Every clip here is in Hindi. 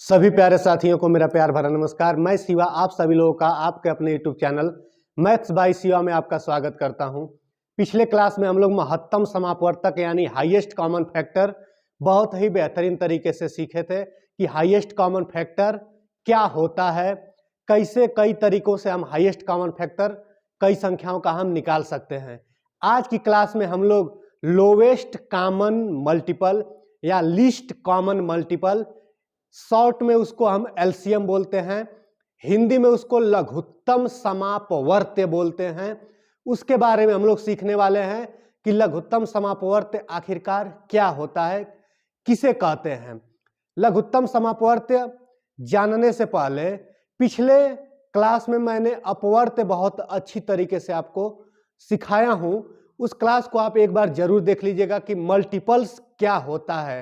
सभी प्यारे साथियों को मेरा प्यार भरा नमस्कार। मैं शिवा आप सभी लोगों का आपके अपने YouTube channel maths by Shiva में आपका स्वागत करता हूं। पिछले क्लास में हम लोग महत्तम समापवर्तक यानी हाईएस्ट कॉमन फैक्टर बहुत ही बेहतरीन तरीके से सीखे थे कि हाईएस्ट कॉमन फैक्टर क्या होता है, कैसे कई तरीकों से हम हाईएस्ट कॉमन फैक्टर कई संख्याओं का हम निकाल सकते हैं। आज की क्लास में हम लोग लोवेस्ट कॉमन मल्टीपल या लीस्ट कॉमन मल्टीपल, शॉर्ट में उसको हम एलसीएम बोलते हैं, हिंदी में उसको लघुत्तम समापवर्त्य बोलते हैं, उसके बारे में हम लोग सीखने वाले हैं कि लघुत्तम समापवर्त्य आखिरकार क्या होता है, किसे कहते हैं। लघुत्तम समापवर्त्य जानने से पहले पिछले क्लास में मैंने अपवर्त्य बहुत अच्छी तरीके से आपको सिखाया हूं, उस क्लास को आप एक बार जरूर देख लीजिएगा कि मल्टीपल्स क्या होता है,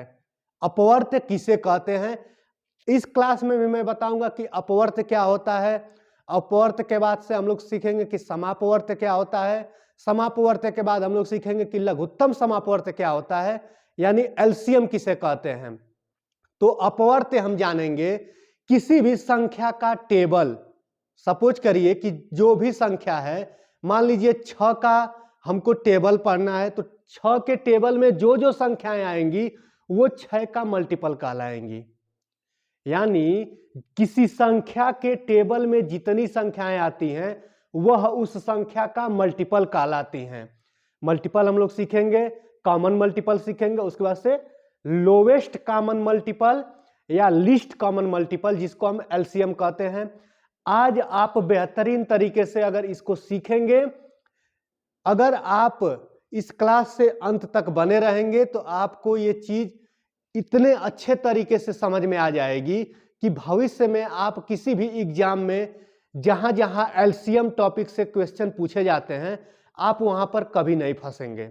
अपवर्त्य किसे कहते हैं। इस क्लास में भी मैं बताऊंगा कि अपवर्त्य क्या होता है। अपवर्त्य के बाद से हम लोग सीखेंगे कि समापवर्त्य क्या होता है। समापवर्त्य के बाद हम लोग सीखेंगे कि लघुत्तम समापवर्त्य क्या होता है, यानी एलसीएम किसे कहते हैं। तो अपवर्त्य हम जानेंगे किसी भी संख्या का टेबल। सपोज करिए कि जो भी संख्या है, मान लीजिए 6 का हमको टेबल पढ़ना है, तो 6 के टेबल में जो जो संख्याएं आएंगी वो 6 का मल्टीपल कहलाएंगी। यानी किसी संख्या के टेबल में जितनी संख्याएं आती हैं वह उस संख्या का मल्टीपल कहलाती हैं। मल्टीपल हम लोग सीखेंगे, कॉमन मल्टीपल सीखेंगे, उसके बाद से लोवेस्ट कॉमन मल्टीपल या लीस्ट कॉमन मल्टीपल जिसको हम एलसीएम कहते हैं। आज आप बेहतरीन तरीके से अगर इसको सीखेंगे, अगर आप इस क्लास से अंत तक बने रहेंगे तो आपको ये चीज इतने अच्छे तरीके से समझ में आ जाएगी कि भविष्य में आप किसी भी एग्जाम में जहां जहां एलसीएम टॉपिक से क्वेश्चन पूछे जाते हैं आप वहां पर कभी नहीं फंसेंगे।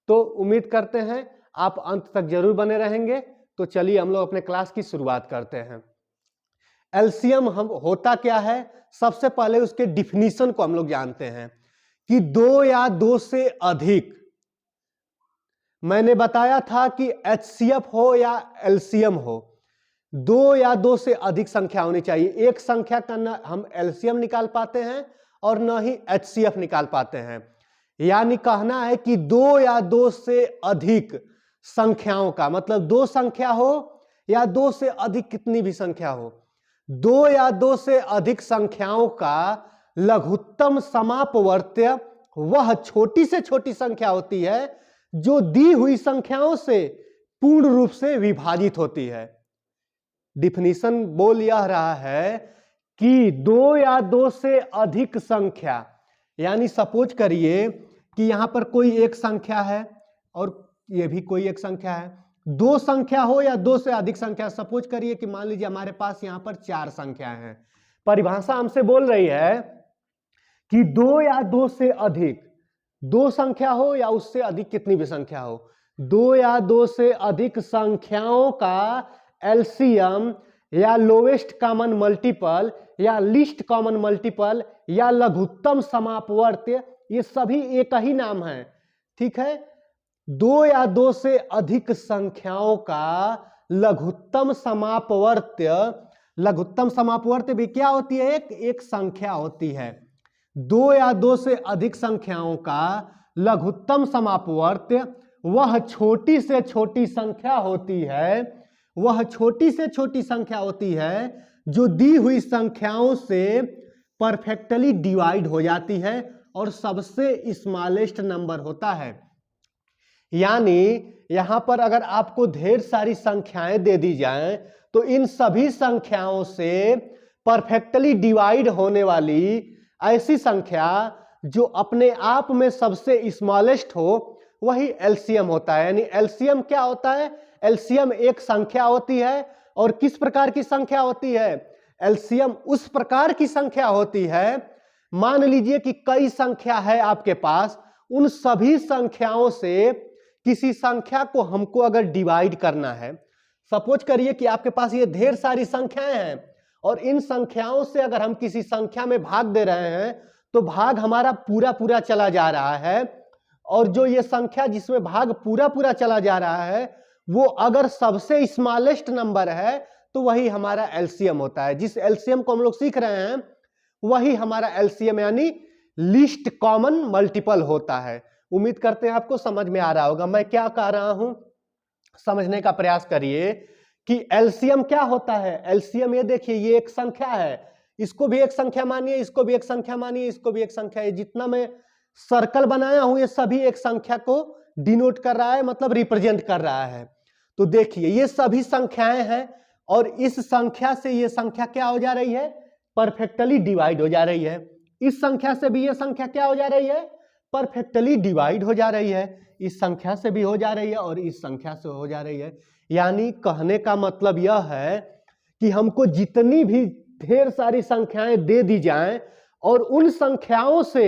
तो उम्मीद करते हैं आप अंत तक जरूर बने रहेंगे। तो चलिए हम लोग अपने क्लास की शुरुआत करते हैं। एलसीएम हम होता क्या है, सबसे पहले उसके डिफिनीशन को हम लोग जानते हैं कि 2 या 2 से अधिक। मैंने बताया था कि एचसीएफ हो या एलसीएम हो, 2 या 2 से अधिक संख्या होनी चाहिए। एक संख्या का न हम एलसीएम निकाल पाते हैं और न ही एचसीएफ निकाल पाते हैं। यानी कहना है कि 2 या 2 से अधिक संख्याओं का, मतलब 2 संख्या हो या 2 से अधिक कितनी भी संख्या हो, 2 या 2 से अधिक संख्याओं का लघुत्तम समापवर्त्य वह छोटी से छोटी संख्या होती है जो दी हुई संख्याओं से पूर्ण रूप से विभाजित होती है। डिफिनीशन बोल यह रहा है कि 2 या 2 से अधिक संख्या, यानी सपोज करिए कि यहां पर कोई एक संख्या है और ये भी कोई एक संख्या है, 2 संख्या हो या 2 से अधिक संख्या। सपोज करिए कि मान लीजिए हमारे पास यहां पर 4 संख्याएं हैं। परिभाषा हमसे बोल रही है कि 2 या 2 से अधिक, 2 संख्या हो या उससे अधिक कितनी भी संख्या हो, 2 या 2 से अधिक संख्याओं का एलसीएम या लोवेस्ट कॉमन मल्टीपल या लीस्ट कॉमन मल्टीपल या लघुत्तम समापवर्त्य, ये सभी एक ही नाम है। ठीक है, 2 या 2 से अधिक संख्याओं का लघुत्तम समापवर्त्य। लघुत्तम समापवर्त्य भी क्या होती है, एक संख्या होती है। 2 या 2 से अधिक संख्याओं का लघुत्तम समापवर्त्य वह छोटी से छोटी संख्या होती है, वह छोटी से छोटी संख्या होती है जो दी हुई संख्याओं से परफेक्टली डिवाइड हो जाती है और सबसे स्मॉलेस्ट नंबर होता है। यानी यहां पर अगर आपको ढेर सारी संख्याएं दे दी जाएं तो इन सभी संख्याओं से परफेक्टली डिवाइड होने वाली ऐसी संख्या जो अपने आप में सबसे स्मॉलेस्ट हो वही एलसीएम होता है। यानी एलसीएम क्या होता है, एलसीएम एक संख्या होती है। और किस प्रकार की संख्या होती है, एलसीएम उस प्रकार की संख्या होती है, मान लीजिए कि कई संख्या है आपके पास, उन सभी संख्याओं से किसी संख्या को हमको अगर डिवाइड करना है, सपोज करिए कि आपके पास ये ढेर सारी संख्याएं हैं और इन संख्याओं से अगर हम किसी संख्या में भाग दे रहे हैं तो भाग हमारा पूरा पूरा चला जा रहा है, और जो ये संख्या जिसमें भाग पूरा पूरा चला जा रहा है वो अगर सबसे स्मॉलेस्ट नंबर है तो वही हमारा एलसीएम होता है। जिस एलसीएम को हम लोग सीख रहे हैं वही हमारा एलसीएम यानी लीस्ट कॉमन मल्टीपल होता है। उम्मीद करते हैं आपको समझ में आ रहा होगा मैं क्या कह रहा हूं, समझने का प्रयास करिए कि एलसीएम क्या होता है। एलसीएम ये देखिए, ये एक संख्या है, इसको भी एक संख्या मानिए, इसको भी एक संख्या मानिए, इसको भी एक संख्या। ये जितना मैं सर्कल बनाया हूं ये सभी एक संख्या को डिनोट कर रहा है, मतलब रिप्रेजेंट कर रहा है। तो देखिए ये सभी संख्याएं हैं और इस संख्या से ये संख्या क्या हो जा रही है, परफेक्टली डिवाइड हो जा रही है। इस संख्या से भी ये संख्या क्या हो जा रही है, परफेक्टली डिवाइड हो जा रही है। इस संख्या से भी हो जा रही है और इस संख्या से हो जा रही है। यानी कहने का मतलब यह है कि हमको जितनी भी ढेर सारी संख्याएं दे दी जाएं और उन संख्याओं से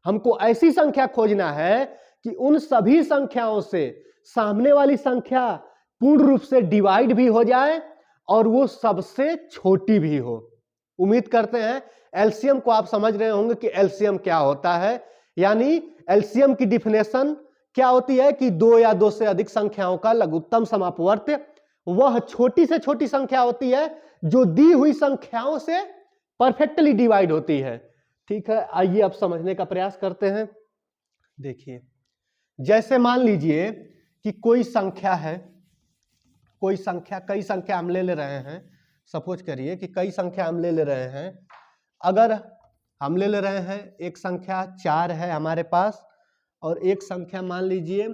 हमको ऐसी संख्या खोजना है कि उन सभी संख्याओं से सामने वाली संख्या पूर्ण रूप से डिवाइड भी हो जाए और वो सबसे छोटी भी हो। उम्मीद करते हैं एलसीएम को आप समझ रहे होंगे कि एलसीएम क्या होता है। यानी एलसीएम की डिफिनेशन क्या होती है कि दो या दो से अधिक संख्याओं का लघुत्तम समापवर्त्य वह छोटी से छोटी संख्या होती है जो दी हुई संख्याओं से परफेक्टली डिवाइड होती है। ठीक है, आइए अब समझने का प्रयास करते हैं। देखिए जैसे मान लीजिए कि कोई संख्या है, कोई संख्या, कई संख्या हम ले रहे हैं। सपोज करिए कि कई संख्या हम ले रहे हैं। अगर हम ले रहे हैं एक संख्या 4 है हमारे पास और एक संख्या मान लीजिए,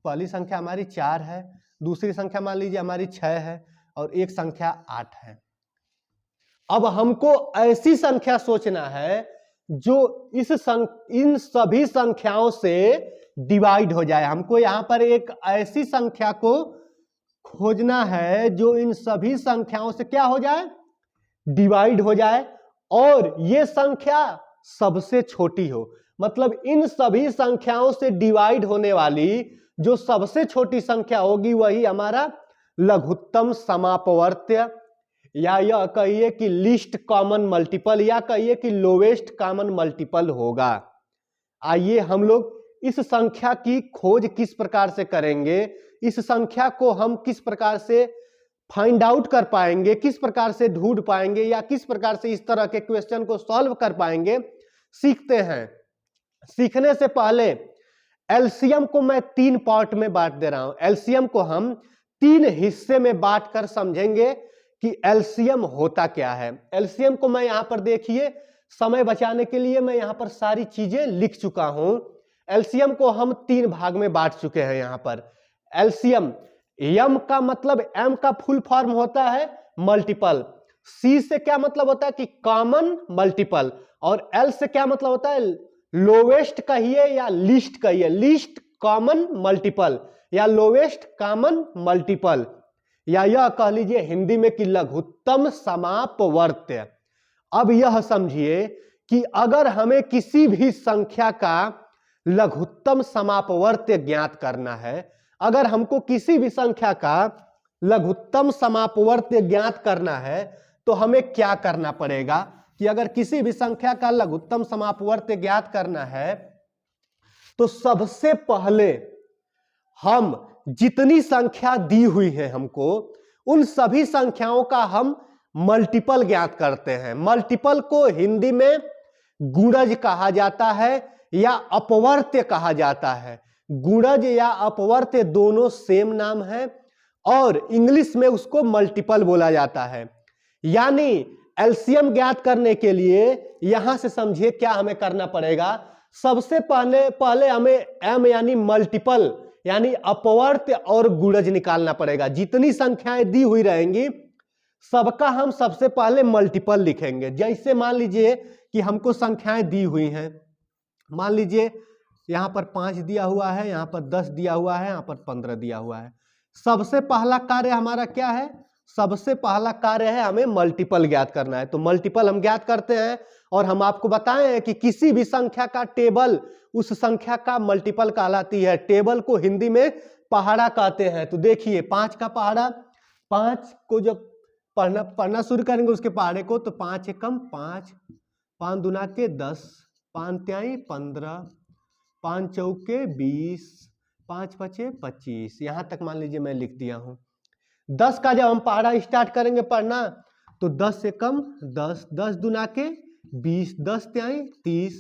पहली संख्या हमारी 4 है, दूसरी संख्या मान लीजिए हमारी 6 है और एक संख्या 8 है। अब हमको ऐसी संख्या सोचना है जो इन सभी संख्याओं से डिवाइड हो जाए। हमको यहां पर एक ऐसी संख्या को खोजना है जो इन सभी संख्याओं से क्या हो जाए, डिवाइड हो जाए और ये संख्या सबसे छोटी हो। मतलब इन सभी संख्याओं से डिवाइड होने वाली जो सबसे छोटी संख्या होगी वही हमारा लघुत्तम समापवर्त्य, या यह कहिए कि लीस्ट कॉमन मल्टीपल, या कहिए कि लोवेस्ट कॉमन मल्टीपल होगा। आइए हम लोग इस संख्या की खोज किस प्रकार से करेंगे, इस संख्या को हम किस प्रकार से फाइंड आउट कर पाएंगे, किस प्रकार से ढूंढ पाएंगे, या किस प्रकार से इस तरह के क्वेश्चन को सॉल्व कर पाएंगे, सीखते हैं। सीखने से पहले एलसीएम को मैं 3 पार्ट में बांट दे रहा हूं। एलसीएम को हम 3 हिस्से में बांट कर समझेंगे कि एलसीएम होता क्या है। एलसीएम को मैं यहां पर देखिए, समय बचाने के लिए मैं यहां पर सारी चीजें लिख चुका हूं। एलसीएम को हम 3 भाग में बांट चुके हैं। यहां पर एलसीएम, एम का मतलब, एम का फुल फॉर्म होता है मल्टीपल, सी से क्या मतलब होता है कि कॉमन मल्टीपल, और एल से क्या मतलब होता है लोवेस्ट कहिए या लीस्ट कहिए, लीस्ट कॉमन मल्टीपल या लोवेस्ट कॉमन मल्टीपल, या यह कह लीजिए हिंदी में कि लघुत्तम समापवर्त्य। अब यह समझिए कि अगर हमें किसी भी संख्या का लघुत्तम समापवर्त्य ज्ञात करना है, अगर हमको किसी भी संख्या का लघुत्तम समापवर्त्य ज्ञात करना है तो हमें क्या करना पड़ेगा कि अगर किसी भी संख्या का लघुत्तम समापवर्त्य ज्ञात करना है तो सबसे पहले हम जितनी संख्या दी हुई है हमको उन सभी संख्याओं का हम मल्टीपल ज्ञात करते हैं। मल्टीपल को हिंदी में गुणज कहा जाता है या अपवर्त्य कहा जाता है। गुणज या अपवर्त्य दोनों सेम नाम है और इंग्लिश में उसको मल्टीपल बोला जाता है। यानी एलसीएम ज्ञात करने के लिए यहां से समझिए क्या हमें करना पड़ेगा। सबसे पहले हमें एम यानी मल्टीपल यानी अपवर्त्य और गुणज निकालना पड़ेगा। जितनी संख्याएं दी हुई रहेंगी सबका हम सबसे पहले मल्टीपल लिखेंगे। जैसे मान लीजिए कि हमको संख्याएं दी हुई हैं, मान लीजिए यहां पर 5 दिया हुआ है, यहां पर 10 दिया हुआ है, यहां पर 15 दिया हुआ है। सबसे पहला कार्य हमारा क्या है, सबसे पहला कार्य है हमें मल्टीपल ज्ञात करना है। तो मल्टीपल हम ज्ञात करते हैं और हम आपको बताए हैं कि किसी भी संख्या का टेबल उस संख्या का मल्टीपल कहलाती है। टेबल को हिंदी में पहाड़ा कहते हैं। तो देखिए 5 का पहाड़ा, 5 को जब पढ़ना शुरू करेंगे उसके पहाड़े को, तो 5 एकम 5, 5 दूना के 10, 5 त्याई 15, 5 चौके 20, 5 पचे 25, यहां तक मान लीजिए मैं लिख दिया हूं। 10 का जब हम पहाड़ा स्टार्ट करेंगे पढ़ना तो 10 से कम 10, 10 दूना के 20, 10 त्याई 30,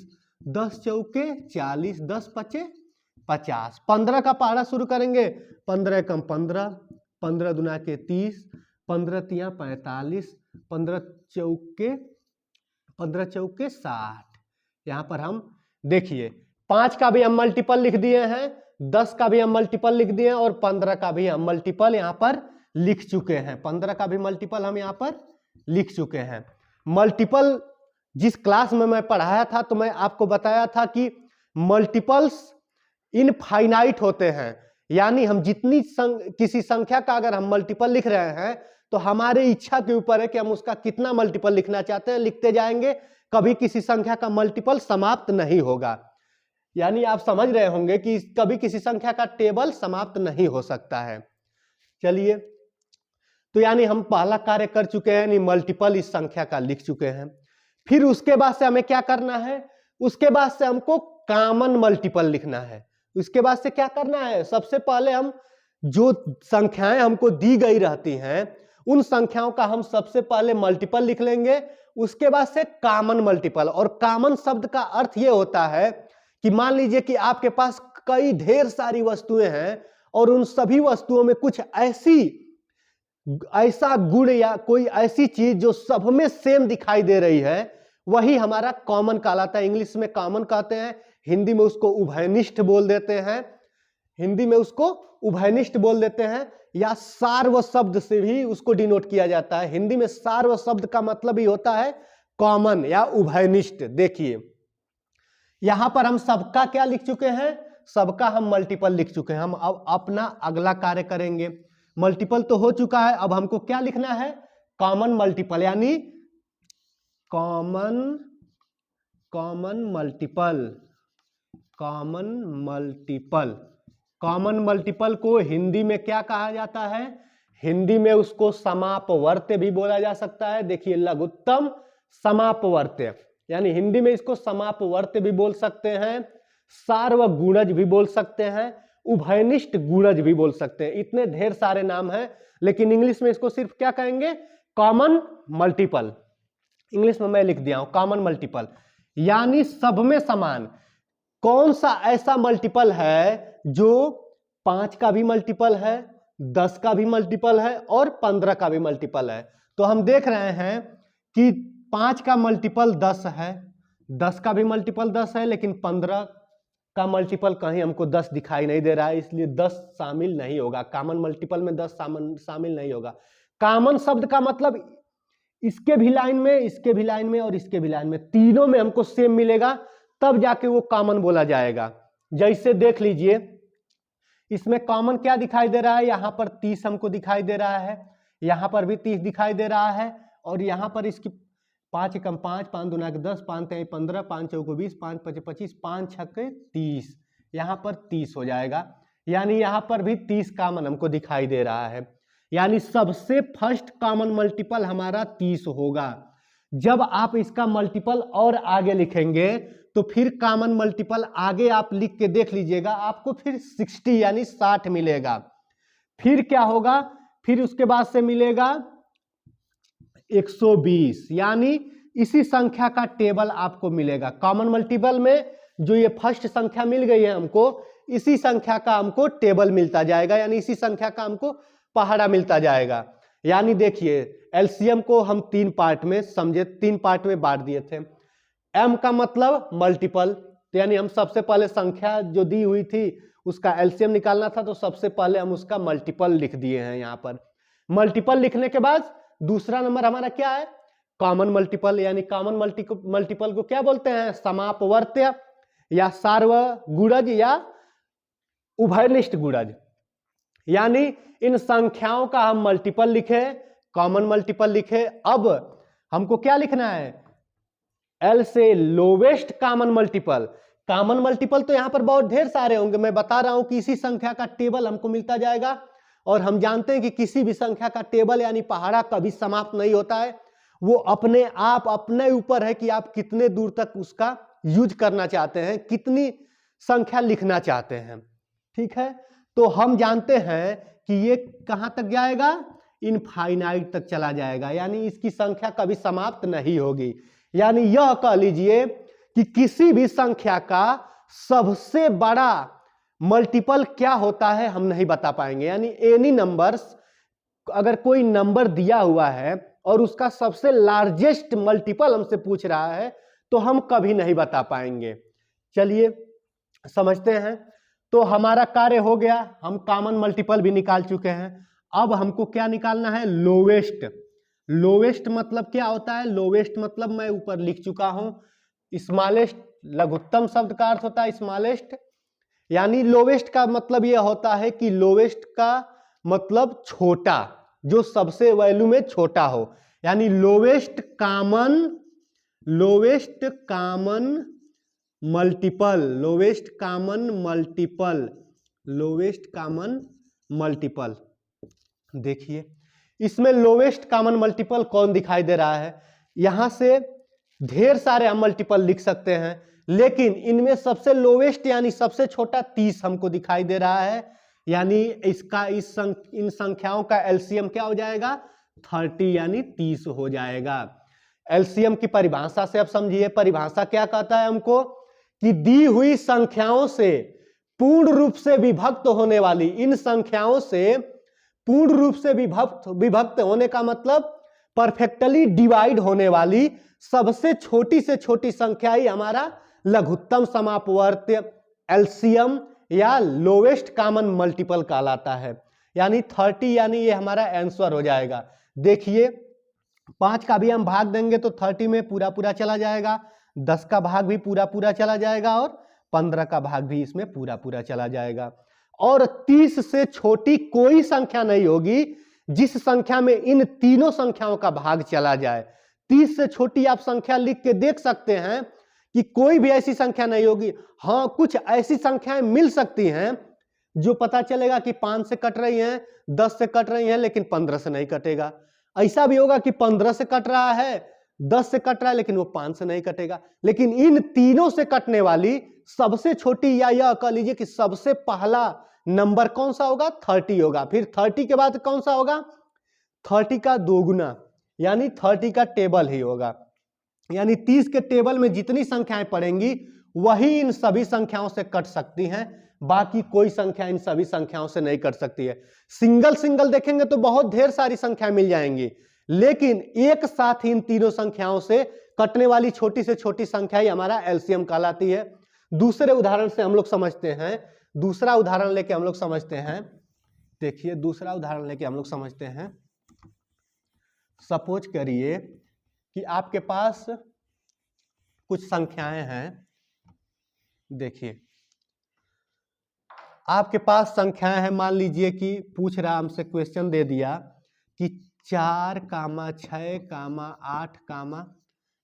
10 चौके 40, 10 पचे 50। 15 का पहाड़ा शुरू करेंगे, 15 कम 15, 15 दूना के 30, 15 तिया 45, 15 चौके 60। यहाँ पर हम देखिए 5 का भी हम मल्टीपल लिख दिए हैं, 10 का भी हम मल्टीपल लिख दिए हैं और 15 का भी हम मल्टीपल यहाँ पर लिख चुके हैं। 15 का भी मल्टीपल हम यहाँ पर लिख चुके हैं। मल्टीपल जिस क्लास में मैं पढ़ाया था तो मैं आपको बताया था कि मल्टीपल्स इनफाइनाइट होते हैं, यानी हम जितनी किसी संख्या का अगर हम मल्टीपल लिख रहे हैं तो हमारे इच्छा के ऊपर है कि हम उसका कितना मल्टीपल लिखना चाहते हैं, लिखते जाएंगे, कभी किसी संख्या का मल्टीपल समाप्त नहीं होगा। यानी आप समझ रहे होंगे कि कभी किसी संख्या का टेबल समाप्त नहीं हो सकता है। चलिए, तो यानी हम पहला कार्य कर चुके हैं, यानी मल्टीपल इस संख्या का लिख चुके हैं। फिर उसके बाद से हमें क्या करना है, उसके बाद से हमको कॉमन मल्टीपल लिखना है। उसके बाद से क्या करना है, सबसे पहले हम जो संख्याएं हमको दी गई रहती हैं उन संख्याओं का हम सबसे पहले मल्टीपल लिख लेंगे, उसके बाद से कॉमन मल्टीपल। और कॉमन शब्द का अर्थ यह होता है कि मान लीजिए कि आपके पास कई ढेर सारी वस्तुएं हैं और उन सभी वस्तुओं में कुछ ऐसा गुण या कोई ऐसी चीज जो सब में सेम दिखाई दे रही है, वही हमारा कॉमन कहलाता है। इंग्लिश में कॉमन कहते हैं, हिंदी में उसको उभयनिष्ठ बोल देते हैं, हिंदी में उसको उभयनिष्ठ बोल देते हैं, या सार्व शब्द से भी उसको डिनोट किया जाता है। हिंदी में सार्व शब्द का मतलब ही होता है कॉमन या उभयनिष्ठ। देखिए यहां पर हम सबका क्या लिख चुके हैं, सबका हम मल्टीपल लिख चुके हैं। हम अब अपना अगला कार्य करेंगे। मल्टीपल तो हो चुका है, अब हमको क्या लिखना है, कॉमन मल्टीपल, यानी कॉमन मल्टीपल। कॉमन मल्टीपल को हिंदी में क्या कहा जाता है, हिंदी में उसको समापवर्त्य भी बोला जा सकता है। देखिए लघुत्तम समापवर्त्य, यानी हिंदी में इसको समापवर्त्य भी बोल सकते हैं, सार्वगुणज भी बोल सकते हैं, उभयनिष्ठ गुणज भी बोल सकते हैं। इतने ढेर सारे नाम हैं, लेकिन इंग्लिश में इसको सिर्फ क्या कहेंगे, कॉमन मल्टीपल। इंग्लिश में मैं लिख दिया हूं कॉमन मल्टीपल, यानी सब में समान। कौन सा ऐसा मल्टीपल है जो 5 का भी मल्टीपल है, 10 का भी मल्टीपल है और 15 का भी मल्टीपल है। तो हम देख रहे हैं कि 5 का मल्टीपल 10 है, 10 का भी मल्टीपल 10 है, लेकिन 15 का मल्टीपल कहीं हमको 10 दिखाई नहीं दे रहा है, इसलिए 10 शामिल नहीं होगा। कॉमन मल्टीपल में 10 शामिल नहीं होगा। कॉमन शब्द का मतलब इसके भी लाइन में, इसके भी लाइन में और इसके भी लाइन में, तीनों में हमको सेम मिलेगा, तब जाके वो कॉमन बोला जाएगा। जैसे देख लीजिए इसमें कॉमन क्या दिखाई दे रहा है, यहां पर 30 हमको दिखाई दे रहा है, यहां पर भी 30 दिखाई दे रहा है, और यहां पर इसकी 5 एकम 5, 5 दूना के 10, 5 तिहाई 15, 5 चौको 20, 5 पचे 25, 5 छक्के 30, यहां पर 30 हो जाएगा। यानी यहां पर भी 30 कॉमन हमको दिखाई दे रहा है, यानी सबसे फर्स्ट कॉमन मल्टीपल हमारा 30 होगा। जब आप इसका मल्टीपल और आगे लिखेंगे तो फिर कॉमन मल्टीपल आगे आप लिख के देख लीजिएगा, आपको फिर 60 यानी 60 मिलेगा। फिर क्या होगा, फिर उसके बाद से मिलेगा 120, यानी इसी संख्या का टेबल आपको मिलेगा। कॉमन मल्टीपल में जो ये फर्स्ट संख्या मिल गई है हमको, इसी संख्या का हमको टेबल मिलता जाएगा, यानी इसी संख्या का हमको पहाड़ा मिलता जाएगा। यानी देखिए एलसीएम को हम 3 पार्ट में समझे, 3 पार्ट में बांट दिए थे। एम का मतलब मल्टीपल, तो यानी हम सबसे पहले संख्या जो दी हुई थी उसका एलसीएम निकालना था, तो सबसे पहले हम उसका मल्टीपल लिख दिए हैं। यहाँ पर मल्टीपल लिखने के बाद दूसरा नंबर हमारा क्या है, कॉमन मल्टीपल, यानी कॉमन मल्टीपल को क्या बोलते हैं, समापवर्त्य या सार्वगुणज या उभयनिष्ठ गुणज। यानी इन संख्याओं का हम मल्टीपल लिखे, कॉमन मल्टीपल लिखे। अब हमको क्या लिखना है, एल से lowest common multiple. Common multiple तो यहां पर बहुत ढेर सारे होंगे, मैं बता रहा हूं कि इसी संख्या का टेबल हमको मिलता जाएगा। और हम जानते हैं कि किसी भी संख्या का टेबल यानी पहाड़ा कभी समाप्त नहीं होता है, वो अपने आप अपने ऊपर है कि आप कितने दूर तक उसका यूज करना चाहते हैं, कितनी संख्या लिखना चाहते हैं। ठीक है, तो हम जानते हैं कि ये कहां तक जाएगा, इनफाइनाइट तक चला जाएगा, यानी इसकी संख्या कभी समाप्त नहीं होगी। यानी यह कह लीजिए कि किसी भी संख्या का सबसे बड़ा मल्टीपल क्या होता है हम नहीं बता पाएंगे। यानी एनी नंबर्स, अगर कोई नंबर दिया हुआ है और उसका सबसे लार्जेस्ट मल्टीपल हमसे पूछ रहा है तो हम कभी नहीं बता पाएंगे। चलिए समझते हैं। तो हमारा कार्य हो गया, हम कॉमन मल्टीपल भी निकाल चुके हैं। अब हमको क्या निकालना है? लोवेस्ट। लोवेस्ट मतलब क्या होता है? लोवेस्ट मतलब मैं ऊपर लिख चुका हूं, स्मॉलेस्ट, लघुत्तम शब्द का अर्थ होता है स्मॉलेस्ट। यानी लोवेस्ट का मतलब यह होता है कि लोवेस्ट का मतलब छोटा, जो सबसे वैल्यू में छोटा हो। यानी lowest common multiple, lowest common multiple, lowest common multiple. देखिए इसमें लोवेस्ट कॉमन मल्टीपल कौन दिखाई दे रहा है? यहां से ढेर सारे हम मल्टीपल लिख सकते हैं, लेकिन इनमें सबसे लोवेस्ट यानी सबसे छोटा 30 हमको दिखाई दे रहा है। यानी इसका इन संख्याओं का एलसीएम क्या हो जाएगा? 30 यानी 30 हो जाएगा। एलसीएम की परिभाषा से अब समझिए, परिभाषा क्या कहता है हमको कि दी हुई संख्याओं से पूर्ण रूप से विभक्त होने वाली, इन संख्याओं से पूर्ण रूप से विभक्त होने का मतलब परफेक्टली डिवाइड होने वाली सबसे छोटी से छोटी संख्या ही हमारा लघुत्तम समापवर्त एलसीएम या लोवेस्ट कॉमन मल्टीपल कहलाता है। यानी 30, यानी ये हमारा आंसर हो जाएगा। देखिए 5 का भी हम भाग देंगे तो 30 में पूरा पूरा चला जाएगा, 10 का भाग भी पूरा पूरा चला जाएगा और 15 का भाग भी इसमें पूरा पूरा चला जाएगा। और 30 से छोटी कोई संख्या नहीं होगी जिस संख्या में इन तीनों संख्याओं का भाग चला जाए। 30 से छोटी आप संख्या लिख के देख सकते हैं कि कोई भी ऐसी संख्या नहीं होगी। हाँ, कुछ ऐसी संख्याएं मिल सकती हैं जो पता चलेगा कि 5 से कट रही हैं, 10 से कट रही हैं, लेकिन 15 से नहीं कटेगा। ऐसा भी होगा कि 15 से कट रहा है, 10 से कट रहा है, लेकिन वो 5 से नहीं कटेगा। लेकिन इन तीनों से कटने वाली सबसे छोटी, या यह कह लीजिए कि सबसे पहला नंबर कौन सा होगा? 30 होगा। फिर 30 के बाद कौन सा होगा? 30 का दोगुना, यानी 30 का टेबल ही होगा। यानी 30 के टेबल में जितनी संख्याएं पड़ेंगी वही इन सभी संख्याओं से कट सकती हैं, बाकी कोई संख्या इन सभी संख्याओं से नहीं कट सकती है। सिंगल सिंगल देखेंगे तो बहुत ढेर सारी संख्या मिल जाएंगी, लेकिन एक साथ ही इन तीनों संख्याओं से कटने वाली छोटी से छोटी संख्या ही हमारा एलसीएम कहलाती है। दूसरे उदाहरण से हम लोग समझते हैं, दूसरा उदाहरण लेके हम लोग समझते हैं। देखिए दूसरा उदाहरण लेके हम लोग समझते हैं। सपोज करिए कि आपके पास कुछ संख्याएं हैं। देखिए आपके पास संख्याएं हैं, मान लीजिए कि पूछ रहा, हमसे क्वेश्चन दे दिया कि 4, 6, 8,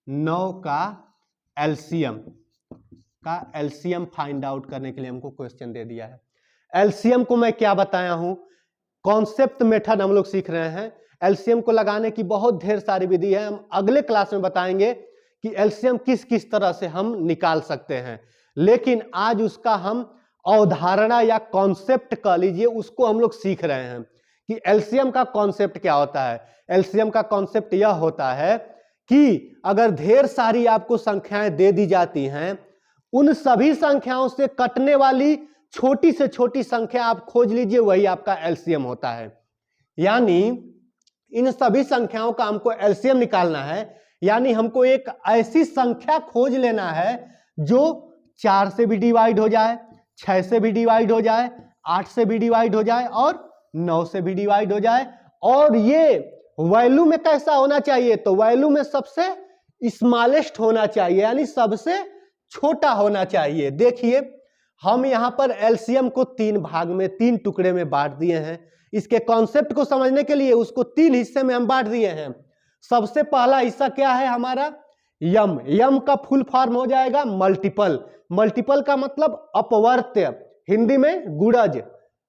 9 का एलसीएम फाइंड आउट करने के लिए हमको क्वेश्चन दे दिया है। एलसीएम को मैं क्या बताया हूं? कॉन्सेप्ट मेथड हम लोग सीख रहे हैं। एलसीएम को लगाने की बहुत ढेर सारी विधि है, हम अगले क्लास में बताएंगे कि एलसीएम किस किस तरह से हम निकाल सकते हैं। लेकिन आज उसका हम अवधारणा या कॉन्सेप्ट कह लीजिए, उसको हम लोग सीख रहे हैं कि एलसीएम का कॉन्सेप्ट क्या होता है। एलसीएम का कॉन्सेप्ट यह होता है कि अगर ढेर सारी आपको संख्याएं दे दी जाती हैं, उन सभी संख्याओं से कटने वाली छोटी से छोटी संख्या आप खोज लीजिए, वही आपका एलसीएम होता है। यानी इन सभी संख्याओं का हमको एलसीएम निकालना है, यानी हमको एक ऐसी संख्या खोज लेना है जो 4 से भी डिवाइड हो जाए, 6 से भी डिवाइड हो जाए, 8 से भी डिवाइड हो जाए और 9 से भी डिवाइड हो जाए। और ये वैल्यू में कैसा होना चाहिए? तो वैल्यू में सबसे स्मॉलेस्ट होना चाहिए, यानी सबसे छोटा होना चाहिए। देखिए हम यहां पर एलसीएम को 3 भाग में, 3 टुकड़े में बांट दिए हैं। इसके कॉन्सेप्ट को समझने के लिए उसको 3 हिस्से में हम बांट दिए हैं। सबसे पहला हिस्सा क्या है हमारा? यम। यम का फुल फॉर्म हो जाएगा मल्टीपल। मल्टीपल का मतलब अपवर्त्य, हिंदी में गुणज।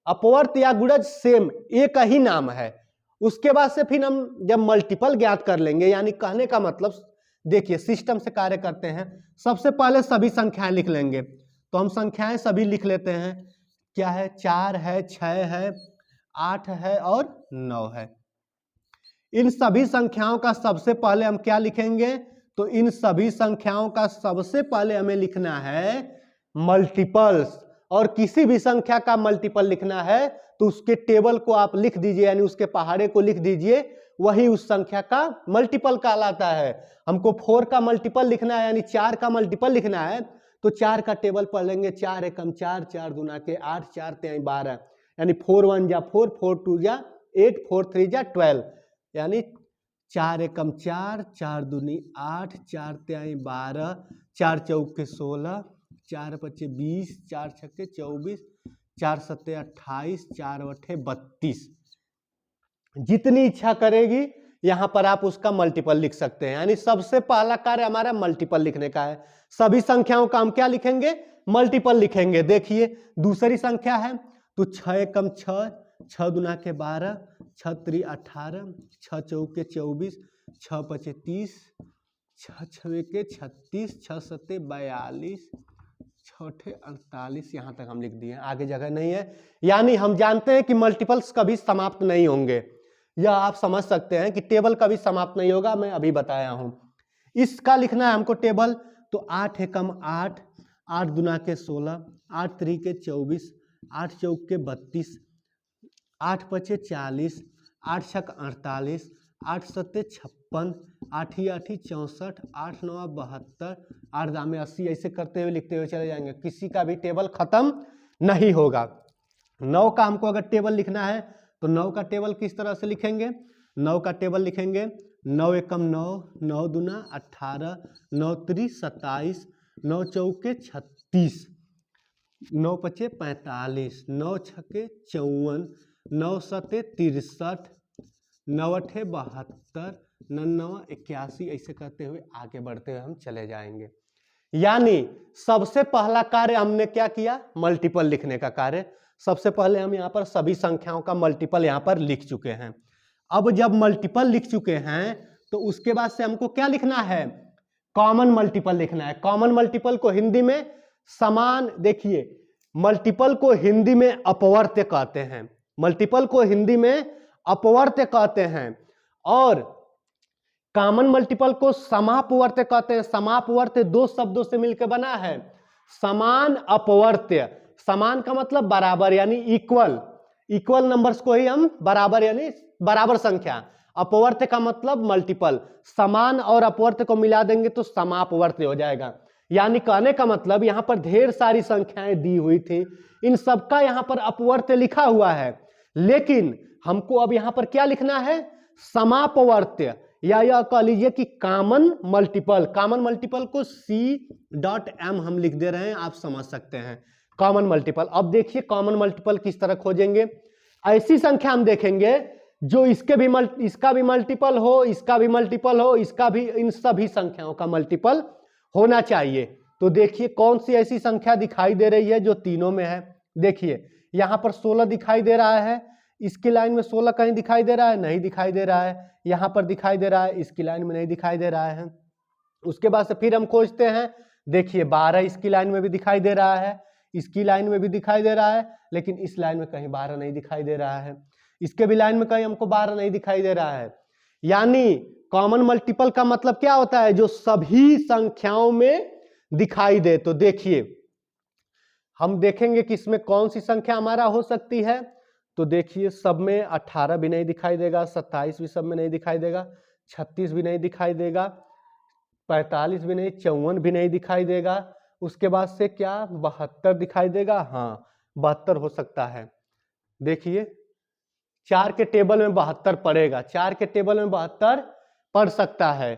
अपवर्त्य या गुणज सेम एक ही नाम है। उसके बाद से फिर हम जब मल्टीपल ज्ञात कर लेंगे, यानी कहने का मतलब देखिए सिस्टम से कार्य करते हैं। सबसे पहले सभी संख्याएं लिख लेंगे, तो हम संख्याएं सभी लिख लेते हैं। क्या है? 4 है, 6 है, 8 है और 9 है। इन सभी संख्याओं का सबसे पहले हम क्या लिखेंगे, तो इन सभी संख्याओं का सबसे पहले हमें लिखना है मल्टीपल्स। और किसी भी संख्या का मल्टीपल लिखना है तो उसके टेबल को आप लिख दीजिए, यानी उसके पहाड़े को लिख दीजिए, वही उस संख्या का मल्टीपल कहलाता है। हमको 4 का मल्टीपल लिखना है, यानी 4 का मल्टीपल लिखना है, तो 4 का टेबल पढ़ लेंगे। 4 एकम 4, 4 दूना के 8, 4 तिहाई 12, यानी 4 1 जा 4, 4 2 जा 8, 4 3 जा 12, यानी 4 एकम 4, 4 दूनी 8, 4 तिहाई 12, 4 चौके 16, 4 पच्चे 20, 4 छक्के 24, 4 सत्ते 28, 4 अठे 32। जितनी इच्छा करेगी यहां पर आप उसका मल्टीपल लिख सकते हैं, यानी सबसे पहला कार्य हमारा मल्टीपल लिखने का है। सभी संख्याओं का हम क्या लिखेंगे, मल्टीपल लिखेंगे। देखिए दूसरी संख्या है तो 6 एकम 6, 6 दूना के 12, 6 3 18, 6 चौके 24, 6 पचे 30, 6 छवे के 36, 6 सत्ते 42, 6 48, यहां तक हम लिख दिए, आगे जगह नहीं है। यानी हम जानते हैं कि मल्टीपल्स कभी समाप्त नहीं होंगे, यह आप समझ सकते हैं कि टेबल कभी समाप्त नहीं होगा, मैं अभी बताया हूं। इसका लिखना है हमको टेबल, तो 8 एकम 8, 8 दूना के 16, 8 3 के 24, 8 चौक के 32, 8 पचे 40, 8 छक 48, 8 सत्ते 56, 8 ही 8 ही 64, 8 9 72, 8 दामे 80, ऐसे करते हुए लिखते हुए चले जाएंगे, किसी का भी टेबल खत्म नहीं होगा। 9 का हमको अगर टेबल लिखना है तो 9 का टेबल किस तरह से लिखेंगे, 9 का टेबल लिखेंगे 9 एकम 9, 9 दूना 18, 9 3 27, 9 चौके 36, 9 पचे 45, 9 छके 54, 9 सते 63, 9 अठे 72, 9 81, ऐसे करते हुए आगे बढ़ते हुए हम चले जाएंगे। यानी सबसे पहला कार्य हमने क्या किया, मल्टीपल लिखने का कार्य। सबसे पहले हम यहाँ पर सभी संख्याओं का मल्टीपल यहाँ पर लिख चुके हैं। अब जब मल्टीपल लिख चुके हैं तो उसके बाद से हमको क्या लिखना है, कॉमन मल्टीपल लिखना है। कॉमन मल्टीपल को हिंदी में समान, देखिए मल्टीपल को हिंदी में अपवर्त्य कहते हैं, मल्टीपल को हिंदी में अपवर्त्य कहते हैं, और कॉमन मल्टीपल को समापवर्त्य कहते हैं। समापवर्त्य दो शब्दों से मिलकर बना है, समान अपवर्त्य। समान का मतलब बराबर, यानी इक्वल, इक्वल नंबर्स को ही हम बराबर, यानी बराबर संख्या। अपवर्त्य का मतलब मल्टीपल, समान और अपवर्त्य को मिला देंगे तो समापवर्त्य हो जाएगा। यानी कहने का मतलब यहाँ पर ढेर सारी संख्याएं दी हुई थी, इन सबका यहाँ पर अपवर्त्य लिखा हुआ है, लेकिन हमको अब यहाँ पर क्या लिखना है, समापवर्त्य, या यह कह लीजिए कि कॉमन मल्टीपल। कॉमन मल्टीपल को C.M हम लिख दे रहे हैं, आप समझ सकते हैं कॉमन मल्टीपल। अब देखिए कॉमन मल्टीपल किस तरह खोजेंगे, ऐसी संख्या हम देखेंगे जो इसका भी मल्टीपल हो, इसका भी मल्टीपल हो, इसका भी, इन सभी संख्याओं का मल्टीपल होना चाहिए। तो देखिए कौन सी ऐसी संख्या दिखाई दे रही है जो तीनों में है। देखिए यहां पर 16 दिखाई दे रहा है, इसकी लाइन में 16 कहीं दिखाई दे रहा है, नहीं दिखाई दे रहा है, यहां पर दिखाई दे रहा है, इसकी लाइन में नहीं दिखाई दे रहा है। उसके बाद से फिर हम खोजते हैं, देखिए 12 इसकी लाइन में भी दिखाई दे रहा है, इसकी लाइन में भी दिखाई दे रहा है, लेकिन इस लाइन में कहीं 12 नहीं दिखाई दे रहा है, इसके भी लाइन में कहीं हमको 12 नहीं दिखाई दे रहा है। यानी कॉमन मल्टीपल का मतलब क्या होता है, जो सभी संख्याओं में दिखाई दे। तो देखिए हम देखेंगे कि इसमें कौन सी संख्या हमारा हो सकती है। तो देखिए सब में 18 भी नहीं दिखाई देगा, 27 भी सब में नहीं दिखाई देगा, 36 भी नहीं दिखाई देगा, 45 भी नहीं, 54 भी नहीं दिखाई देगा। उसके बाद से क्या 72 दिखाई देगा, हाँ 72 हो सकता है। देखिए 4 के टेबल में 72 पड़ेगा, 4 के टेबल में 72 पड़ सकता है।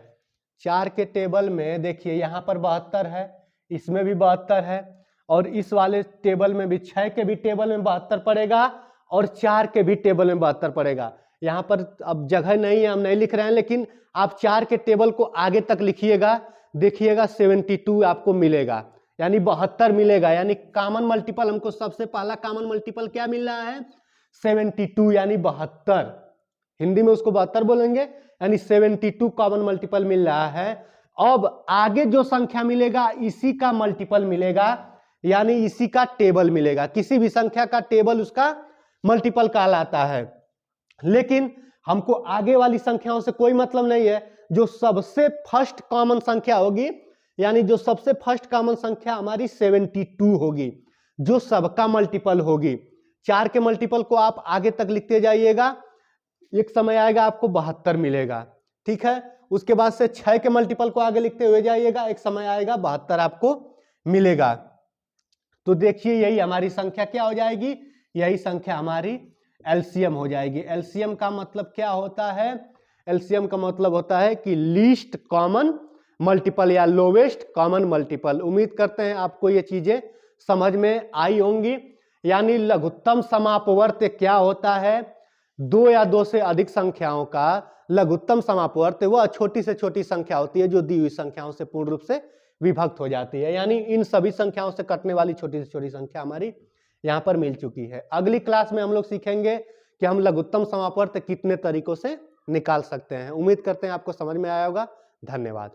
4 के टेबल में देखिए यहाँ पर 72 है, इसमें भी 72 है, और इस वाले टेबल में भी 6 के भी टेबल में 72 पड़ेगा, और 4 के भी टेबल में 72 पड़ेगा। यहाँ पर अब जगह नहीं है, हम नहीं लिख रहे हैं, लेकिन आप 4 के टेबल को आगे तक लिखिएगा, देखिएगा 72 आपको मिलेगा, यानी 72 मिलेगा। यानी कॉमन मल्टीपल हमको सबसे पहला कॉमन मल्टीपल क्या मिल रहा है, 72, यानी 72, हिंदी में उसको 72 बोलेंगे, यानी 72 कॉमन मल्टीपल मिल रहा है। अब आगे जो संख्या मिलेगा इसी का मल्टीपल मिलेगा, यानी इसी का टेबल मिलेगा। किसी भी संख्या का टेबल उसका मल्टीपल कहलाता है। लेकिन हमको आगे वाली संख्याओं से कोई मतलब नहीं है। जो सबसे फर्स्ट कॉमन संख्या होगी, यानी जो सबसे फर्स्ट कॉमन संख्या हमारी 72 होगी, जो सबका मल्टीपल होगी। 4 के मल्टीपल को आप आगे तक लिखते जाइएगा, एक समय आएगा आपको 72 मिलेगा, ठीक है। उसके बाद से 6 के मल्टीपल को आगे लिखते हुए जाइएगा, एक समय आएगा 72 आपको मिलेगा। तो देखिए यही हमारी संख्या क्या हो जाएगी, यही संख्या हमारी एलसीएम हो जाएगी। एलसीएम का मतलब क्या होता है, एलसीएम का मतलब होता है कि लीस्ट कॉमन मल्टीपल या लोवेस्ट कॉमन मल्टीपल। उम्मीद करते हैं आपको ये चीजें समझ में आई होंगी। यानी लघुत्तम समापवर्त क्या होता है, दो या दो से अधिक संख्याओं का लघुत्तम समापवर्त वह छोटी से छोटी संख्या होती है जो दी हुई संख्याओं से पूर्ण रूप से विभक्त हो जाती है। यानी इन सभी संख्याओं से कटने वाली छोटी से छोटी संख्या हमारी यहाँ पर मिल चुकी है। अगली क्लास में हम लोग सीखेंगे कि हम लघुत्तम समापवर्त कितने तरीकों से निकाल सकते हैं। उम्मीद करते हैं आपको समझ में आया होगा। धन्यवाद।